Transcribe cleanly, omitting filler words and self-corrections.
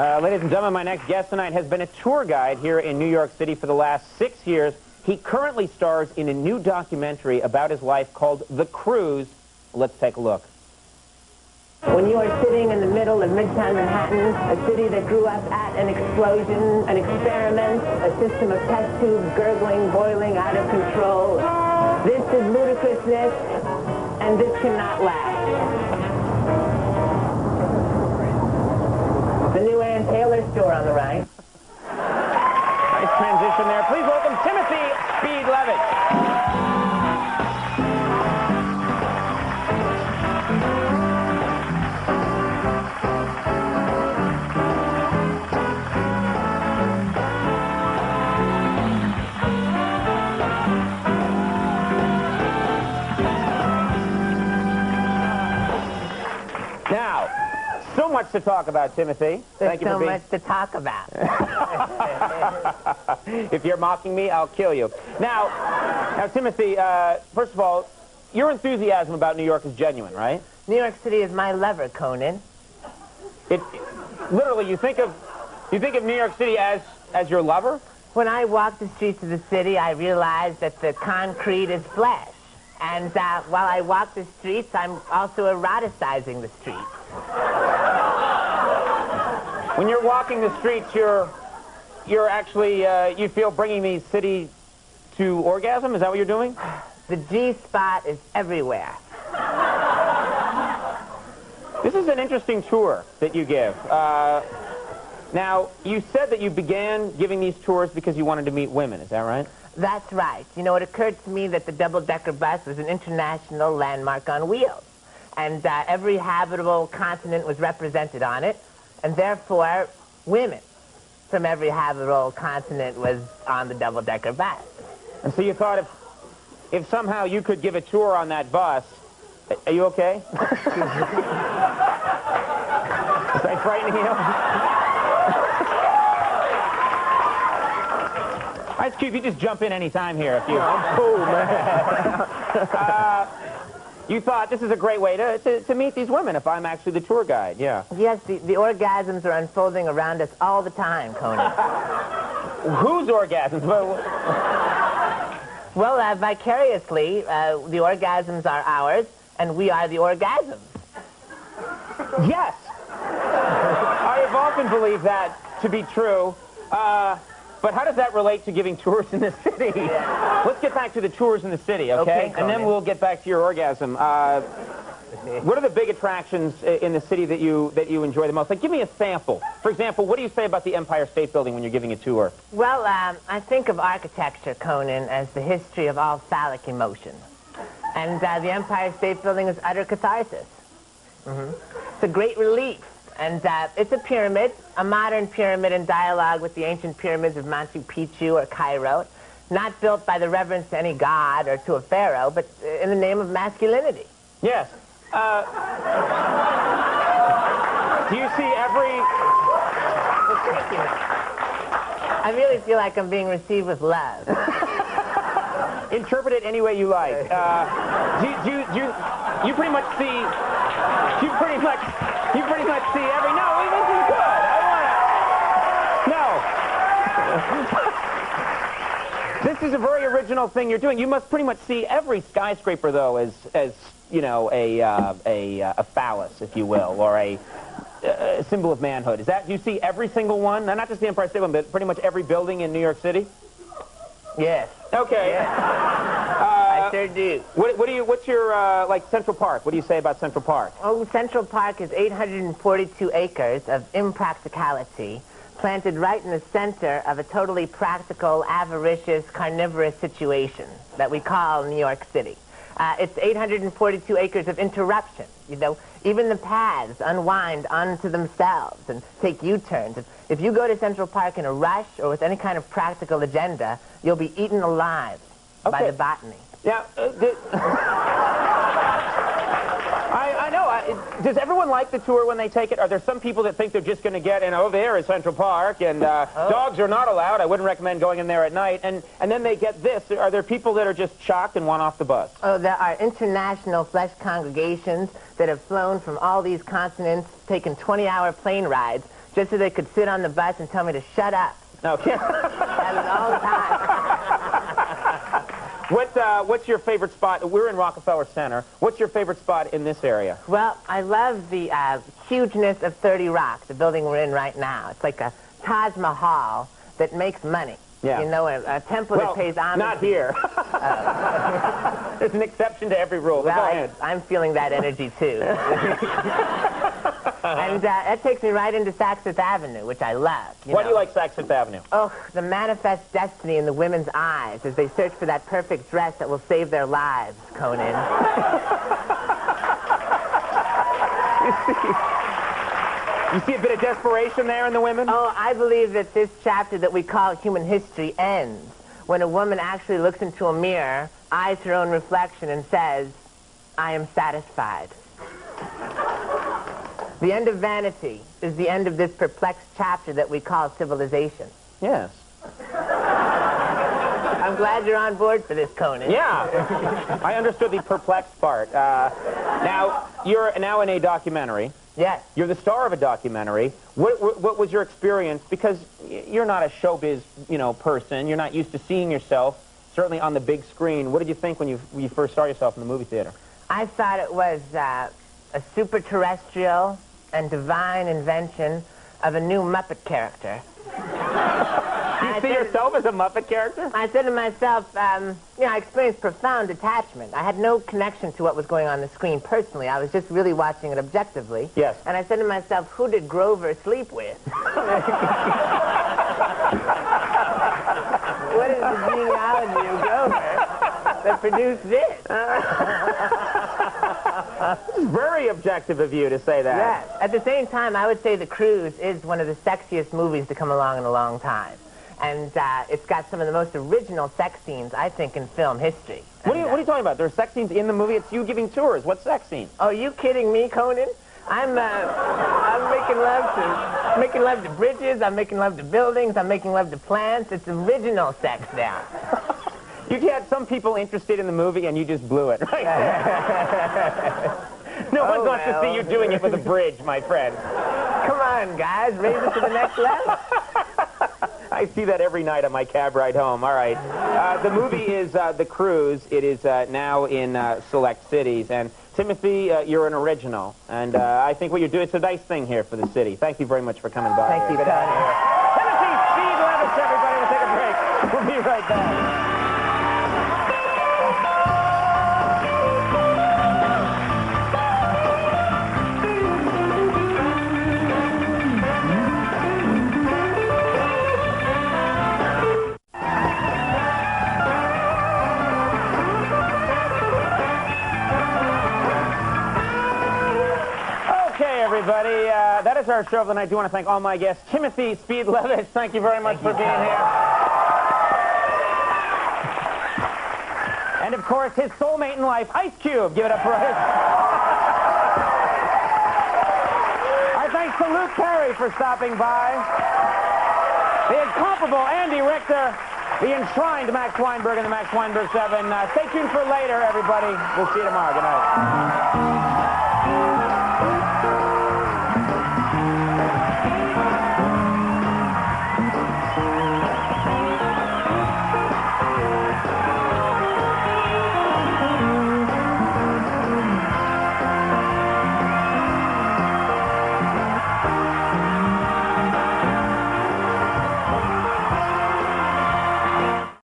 Ladies and gentlemen, my next guest tonight has been a tour guide here in New York City for the last 6 years. He currently stars in a new documentary about his life called The Cruise. Let's take a look. When you are sitting in the middle of Midtown Manhattan, a city that grew up at an explosion, an experiment, a system of test tubes gurgling, boiling, out of control, this is ludicrousness, and this cannot last. The new Ann Taylor store on the right. Nice transition there. Please welcome Timothy Speed Levitch. Now, so much to talk about, Timothy. There's so much to talk about. If you're mocking me, I'll kill you. Now, Timothy, first of all, your enthusiasm about New York is genuine, right? New York City is my lever, Conan. Literally, you think of New York City as your lover? When I walk the streets of the city, I realize that the concrete is flesh. And while I walk the streets, I'm also eroticizing the streets. When you're walking the streets, you're actually, you feel bringing the city to orgasm? Is that what you're doing? The G-spot is everywhere. This is an interesting tour that you give. Now, you said that you began giving these tours because you wanted to meet women. Is that right? That's right. You know, it occurred to me that the double-decker bus was an international landmark on wheels. And every habitable continent was represented on it. And therefore, women from every habitable continent was on the double-decker bus. And so you thought if somehow you could give a tour on that bus, are you okay? Is that frightening you? Ice Cube, you just jump in any time here if you... I'm cool, man. You thought this is a great way to meet these women if I'm actually the tour guide, yeah. Yes, the orgasms are unfolding around us all the time, Conan. Whose orgasms? Well, vicariously, the orgasms are ours, and we are the orgasms. Yes! I have often believed that to be true. But how does that relate to giving tours in the city? Yeah. Let's get back to the tours in the city, okay? And then we'll get back to your orgasm. What are the big attractions in the city that you enjoy the most? Like, give me a sample. For example, what do you say about the Empire State Building when you're giving a tour? Well, I think of architecture, Conan, as the history of all phallic emotion. And the Empire State Building is utter catharsis. It's a great relief. And it's a pyramid, a modern pyramid in dialogue with the ancient pyramids of Machu Picchu or Cairo. Not built by the reverence to any god or to a pharaoh, but in the name of masculinity. Yes. Do you see every... I really feel like I'm being received with love. Interpret it any way you like. You pretty much see... You pretty much see every... No, this is good. No. This is a very original thing you're doing. You must pretty much see every skyscraper, though, as you know, a phallus, if you will, or a symbol of manhood. Is that... Do you see every single one? Now, not just the Empire State Building, but pretty much every building in New York City? Yes. Okay. I sure do. What's your, like, Central Park? What do you say about Central Park? Oh, Central Park is 842 acres of impracticality planted right in the center of a totally practical, avaricious, carnivorous situation that we call New York City. It's 842 acres of interruption. You know, even the paths unwind onto themselves and take U-turns. If you go to Central Park in a rush or with any kind of practical agenda, you'll be eaten alive by the botany. Yeah. I know. Does everyone like the tour when they take it? Are there some people that think they're just going to get in, oh, there is Central Park, and dogs are not allowed. I wouldn't recommend going in there at night. And then they get this. Are there people that are just shocked and want off the bus? Oh, there are international flesh congregations that have flown from all these continents, taken 20-hour plane rides just so they could sit on the bus and tell me to shut up. Okay. That was all the time. What's your favorite spot? We're in Rockefeller Center. What's your favorite spot in this area? Well, I love the hugeness of 30 Rock, the building we're in right now. It's like a Taj Mahal that makes money. Yeah. You know, a temple that pays homage. Not here. There's an exception to every rule. Well, Go ahead. I'm feeling that energy, too. And that takes me right into Saks Fifth Avenue, which I love. Why do you like Saks Fifth Avenue? Oh, the manifest destiny in the women's eyes as they search for that perfect dress that will save their lives, Conan. You see a bit of desperation there in the women? Oh, I believe that this chapter that we call human history ends when a woman actually looks into a mirror, eyes her own reflection, and says, I am satisfied. The end of vanity is the end of this perplexed chapter that we call civilization. Yes. I'm glad you're on board for this, Conan. Yeah. I understood the perplexed part. Now, you're now in a documentary. Yes. You're the star of a documentary. What was your experience? Because you're not a showbiz, person. You're not used to seeing yourself, certainly on the big screen. What did you think when you first saw yourself in the movie theater? I thought it was a super terrestrial and divine invention of a new Muppet character. You see yourself as a Muppet character? I said to myself, I experienced profound detachment. I had no connection to what was going on the screen personally. I was just really watching it objectively. Yes. And I said to myself, who did Grover sleep with? What is the genealogy of Grover that produced this? Very objective of you to say that. Yes. At the same time, I would say The Cruise is one of the sexiest movies to come along in a long time. And it's got some of the most original sex scenes, I think, in film history. What are you talking about? There are sex scenes in the movie? It's you giving tours. What sex scene? Oh, you kidding me, Conan? I'm making love to bridges. I'm making love to buildings. I'm making love to plants. It's original sex now. You had some people interested in the movie, and you just blew it, right? No one wants to see you doing it with a bridge, my friend. Come on, guys. Raise it to the next level. I see that every night on my cab ride home. All right. The movie is The Cruise. It is now in select cities. And Timothy, you're an original. And I think what you're doing, it's a nice thing here for the city. Thank you very much for coming by. Thank you, Good to have you here. Timothy Speed Levitch, everybody. We'll take a break. We'll be right back. Everybody, that is our show of the night. I do want to thank all my guests. Timothy Speed Levitch, thank you very much for being here. And of course, his soulmate in life, Ice Cube. Give it up for us. Our thanks to Luke Perry for stopping by. The incomparable Andy Richter, the enshrined Max Weinberg and the Max Weinberg 7. Stay tuned for later, everybody. We'll see you tomorrow. Good night.